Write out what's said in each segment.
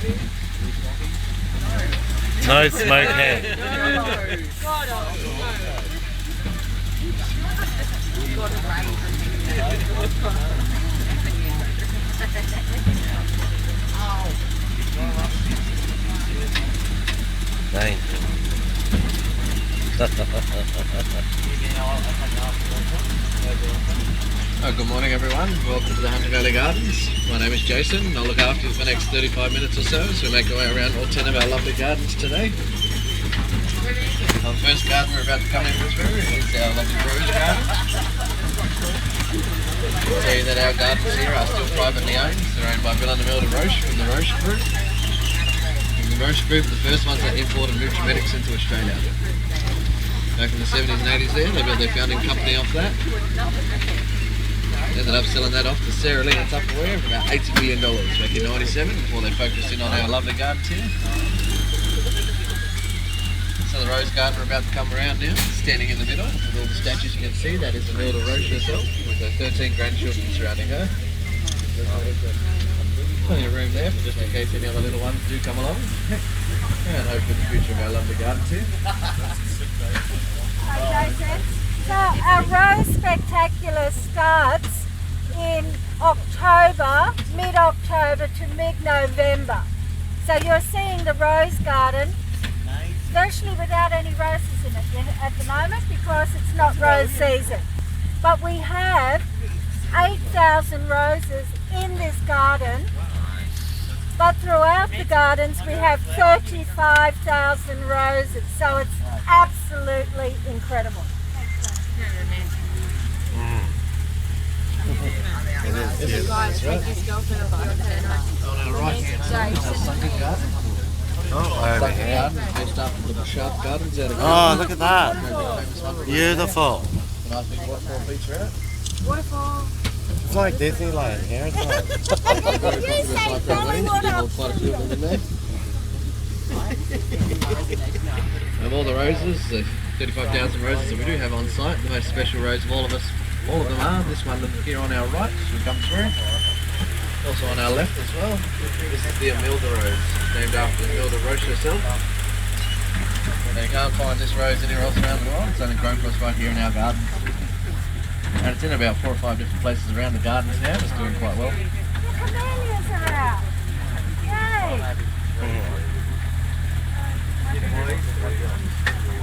No smoke hair. Dang. Good morning everyone, welcome to the Hunter Valley Gardens. My name is Jason and I'll look after you for the next 35 minutes or so as we make our way around all 10 of our lovely gardens today. Our first garden we're about to come in through is our lovely rose garden. I'll tell you that our gardens here are still privately owned. They're owned by Bill and Imelda Roche from the Roche Group. And the Roche Group are the first ones that imported nutrimetics into Australia. Back in the 70s and 80s there, they built their founding company off that. Ended up selling that off to Sarah Lee and Tupperware for about $80 million back in '97 before they focused in on our lovely gardens here. So the rose garden we're about to come around now, standing in the middle with all the statues you can see. That is Imelda Roche herself with her 13 grandchildren surrounding her. Plenty of room there for just in case any other little ones do come along. And hope for the future of our lovely gardens here. So our Rose Spectacular starts in October, mid-October to mid-November. So you're seeing the rose garden virtually without any roses in it at the moment because it's not rose season. But we have 8,000 roses in this garden, but throughout the gardens we have 35,000 roses, so it's absolutely incredible. Oh, look at that. Beautiful. Waterfall. It's like Disneyland here, isn't it? Of all the roses, the 35,000 roses that we do have on site, the most special rose of all of them are this one here on our right as we come through. Also on our left as well. This is the Imelda rose, named after Imelda Roche herself. Now you can't find this rose anywhere else around the world. It's only grown for us right here in our gardens. And it's in about 4 or 5 different places around the gardens now. It's doing quite well. The camellias are out. Yay!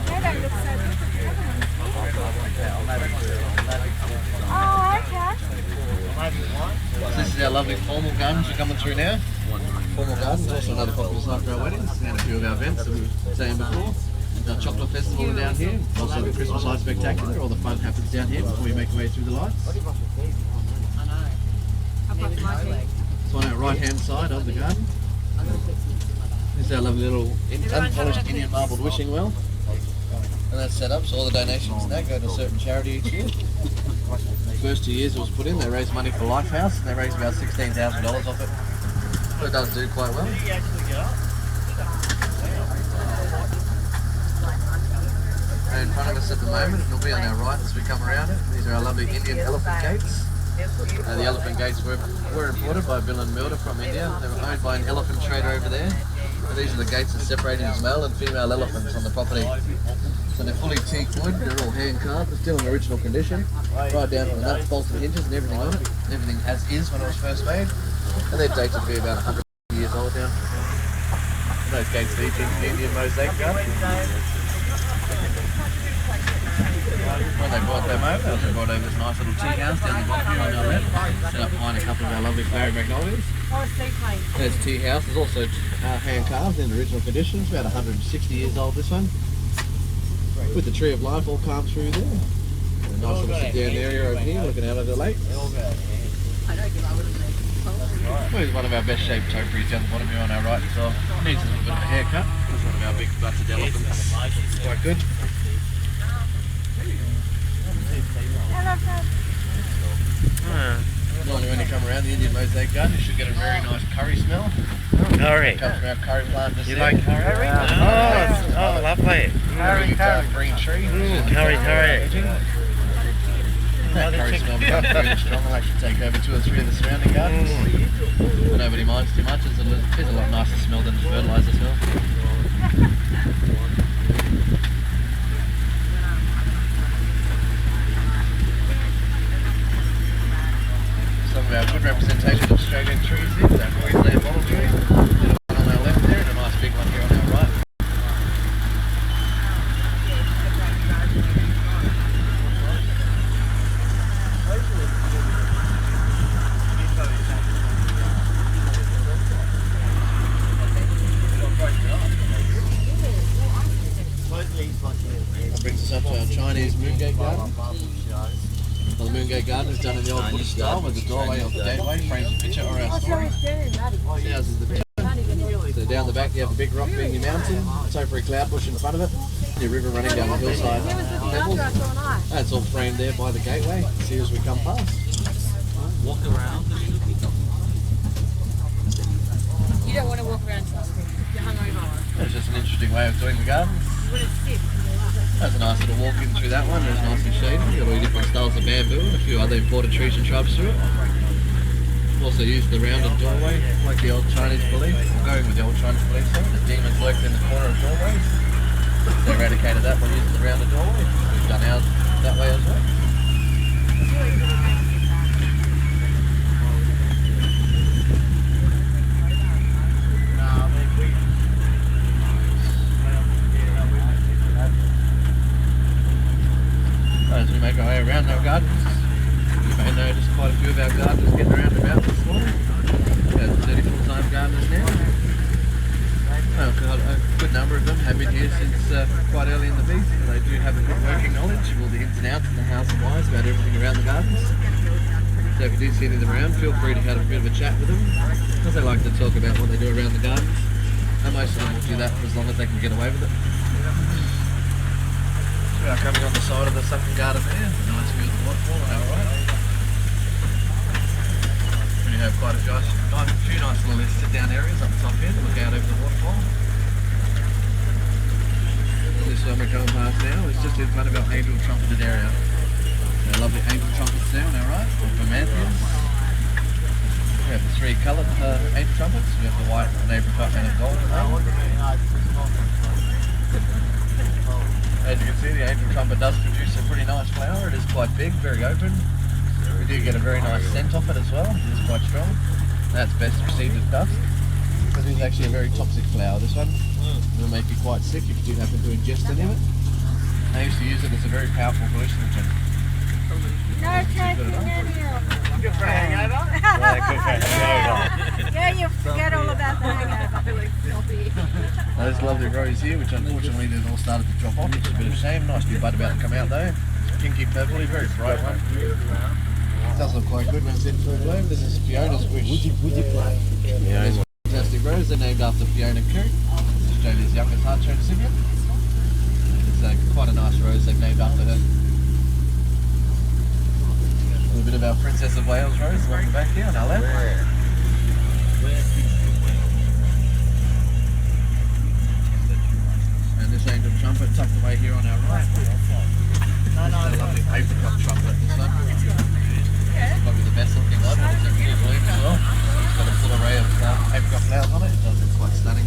They don't look so good. Oh, okay. This is our lovely formal gardens we're coming through now. Formal gardens, also another popular site for our weddings and a few of our events that we were saying before. Our chocolate festival down here, also the Christmas light spectacular. All the fun happens down here before we make our way through the lights. It's on our right hand side of the garden. This is our lovely little unpolished Indian marbled wishing well. And that's set up so all the donations and that go to a certain charity each year. The first 2 years it was put in, they raised money for Lifehouse and they raised about $16,000 off it. So it does do quite well. And in front of us at the moment, it'll be on our right as we come around it. These are our lovely Indian elephant gates. The elephant gates were imported by Bill and Imelda from India. They were owned by an elephant trader over there. And these are the gates that separate his male and female elephants on the property. So they're fully teak wood, they're all hand carved, they're still in original condition. Right down to the nuts, bolts and hinges and everything on it. Everything as is when it was first made. And they're dated to be about 100 years old now. And those gates lead into the Indian Mosaic garden. When they brought them over, they also brought over this nice little tea house down the bottom here on our left, set up behind a couple of our lovely flowering magnolias. There's a tea house, there's also hand carved in original condition, it's about 160 years old this one. With the tree of life all carved through there. And a nice little sit down area over here looking out over the lake. Here's one of our best shaped topiaries down the bottom here on our right as well. Needs a little bit of a haircut. It's one of our big butted elephants. It's quite good. Normally when you come around the Indian Mosaic garden you should get a very nice curry smell. Curry. It comes from our curry plant just You there. like curry? Oh, lovely. Curry, green tree. Curry. That curry smell becomes very strong. I'll actually take over 2 or 3 of the surrounding gardens. But nobody minds. lines too much. It's a lot nicer smell than the fertiliser smell. Some of our good representation of Australian trees here, that Queensland bottle tree. One on our left there and a nice big one here on our right. That brings us up to our Chinese moongate garden. Well, the moongate garden is done in the old Buddhist style with the doorway of the gateway frames a picture or our story. Houses the picture. So down the back you have a big rock being your mountain, topiary cloud bush in front of it, and your river running down the hillside. That's all framed there by the gateway. See as we come past. Walk around. You don't want to walk around, trust me. You're hungover. It's just an interesting way of doing the garden. That's a nice little walk in through that one. It's nice and shady. You've got all your different styles of bamboo and a few other imported trees and shrubs through it. We've also used the rounded doorway, like the old Chinese belief. We're going with the old Chinese belief there. The demons lurked in the corner of doorways. They eradicated that by using the rounded doorway. We've done ours that way as well. As we make our way around our gardens, you may notice quite a few of our gardeners getting around about this morning. About 30 full-time gardeners now. Oh God, a good number of them have been here since quite early in the piece. They do have a good working knowledge of all the ins and outs and the hows and whys about everything around the gardens. So if you do see any of them around, feel free to have a bit of a chat with them, because they like to talk about what they do around the gardens. And most of them will do that for as long as they can get away with it. We are coming on the side of the sunken garden there. Nice view of the waterfall on our right. We have quite a few nice little sit down areas up the top here to look out over the waterfall. And this one we're coming past now is just in front of our angel trumpeted area. Our lovely angel trumpets there on our right, or Vermanthians. We have the three coloured angel trumpets. We have the white, an apricot and a golden one. As you can see, the angel trumpet does produce a pretty nice flower. It is quite big, very open. We do get a very nice scent off it as well. It is quite strong. That's best received at dusk, because it is actually a very toxic flower, this one. It will make you quite sick if you do happen to ingest any of it. They used to use it as a very powerful hallucinogen. No taking any of it. Good for a hangover. Yeah, good for hangover. Yeah, you forget all about the hangover. There's a lovely rose here, which unfortunately they've all started to drop off, which is a bit of a shame. Nice new bud about to come out though. Pinky purpley, very bright one. It does look quite good when it's in full bloom. This is Fiona's Wish. Yeah, it's a fantastic rose. They're named after Fiona Coote, Australia's youngest heart-shaped recipient. It's quite a nice rose they've named after her. A little bit of our Princess of Wales rose along the back here on our left. And this angel trumpet tucked away here on our right. This is a lovely apricot trumpet, this one. It's probably the best looking one, but it's in full bloom as well. It's got a full array of apricot flowers on it. It does look quite stunning.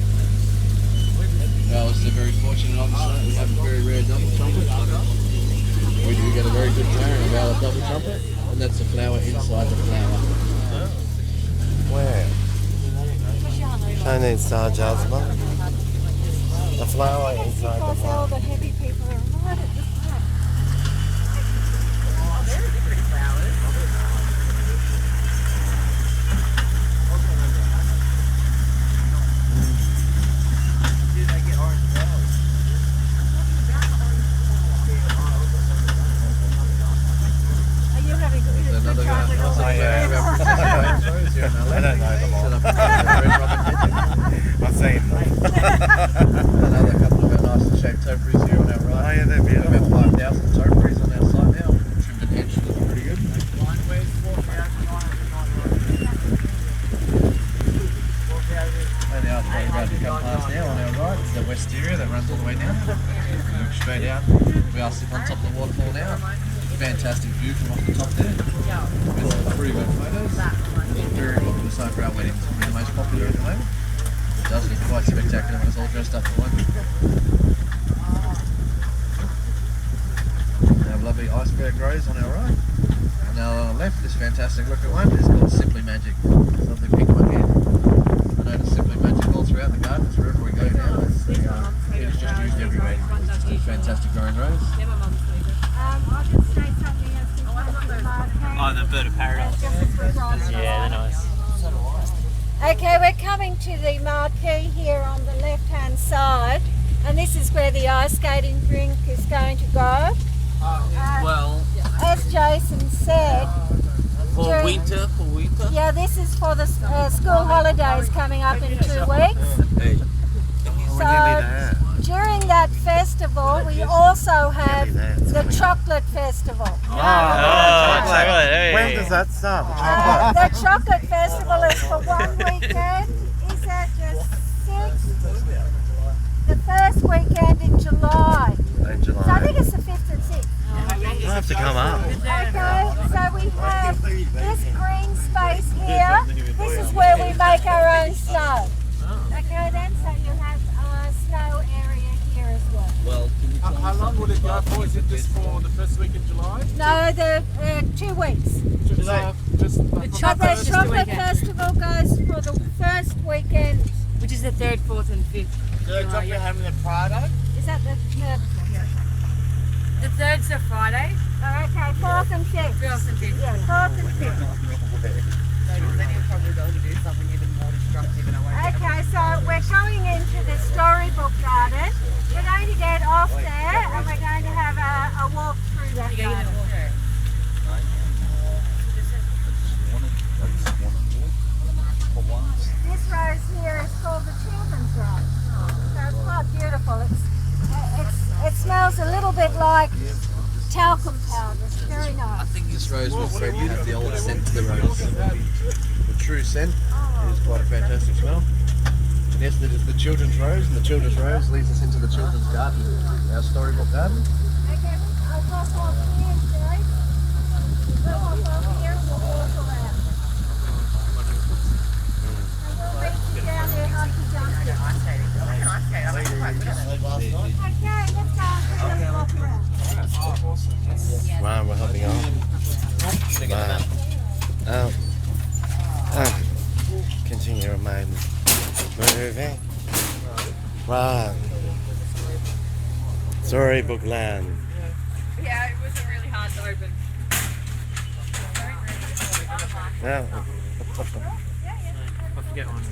We are also very fortunate on this one. We have a very rare double trumpet. We do get a very good tone of our double trumpet, and that's the flower inside the flower. Where? Chinese star jasmine. The flower inside the Because all flower. the heavy people are right at the front. Are you having good Another chocolate nice all the area of our Princess of Wales rose here on our I left. don't know them all. Set up a red robin hedging. I've seen them. Another couple of our nicely shaped topiaries here on our Oh right. yeah, they're We've got beautiful. about 5,000 topiaries on our site now. Trimmed and hedged, looking pretty good. And now we're about to come past now on our right. It's the wisteria that runs all the way down. We look straight out. We are sitting on top of the waterfall now. fantastic view from off the top there. With some pretty good photos. It's very popular site for our weddings. Probably the most popular at the moment. It does look quite spectacular when it's all dressed up for one. Our lovely iceberg grows on our right. On our left, this fantastic looking one is called Simply Magic. This lovely pink one here. I notice Simply Magic all throughout the gardens, wherever we go now. It is just used everywhere. It's just a fantastic growing rose. I'll just say something as we come to the Marquee. Oh, the bird of paradise. Just as we're driving Yeah, they're along. nice. Okay, we're coming to the Marquee here on the left-hand side, and this is where the ice skating rink is going to go. Well, As Jason said, for during- winter. yeah, this is for the school holidays coming up in 2 weeks. So during that festival, we also have the chocolate festival. When does that start? The chocolate? The chocolate festival is for 1 weekend. Is that just 6? The first weekend in July. In So I July. think it's the 5th and 6th. I have to come up. Okay, so we have this green space here. This is where we make our own snow. Okay then, so you have a snow area here as well. Well, can you tell How long will it go for? Is it just for the first week in July? No, the 2 weeks. The But the chocolate chocolate festival goes for the first weekend. which is the 3rd, 4th, and 5th. July, having the Friday? Is that the third? The 3rd's a Friday. Oh, okay, 4th and 5th. 4th and 5th. Yeah, 4th and 5th. Okay, so we're going into the storybook garden. We're going to get off there and we're going to have a walk through that garden. This rose here is called the children's rose. So it's quite beautiful. It smells a little bit like talcum powder. It's very I nice. think this rose will probably have the old scent to the rose. The true scent is quite a fantastic smell. And yes, that is the children's rose, and the children's rose leads us into the children's garden, our storybook garden. Okay, I'll drop off here, Jay. We'll hop off here and we'll walk around. And we'll meet you down there, Hunky Dunky. Okay, let's go and walk around. Wow, we're hopping on. Wow. Continue my moving. Right. Storybook land. Yeah, it was really hard to open. Yeah. I forget one.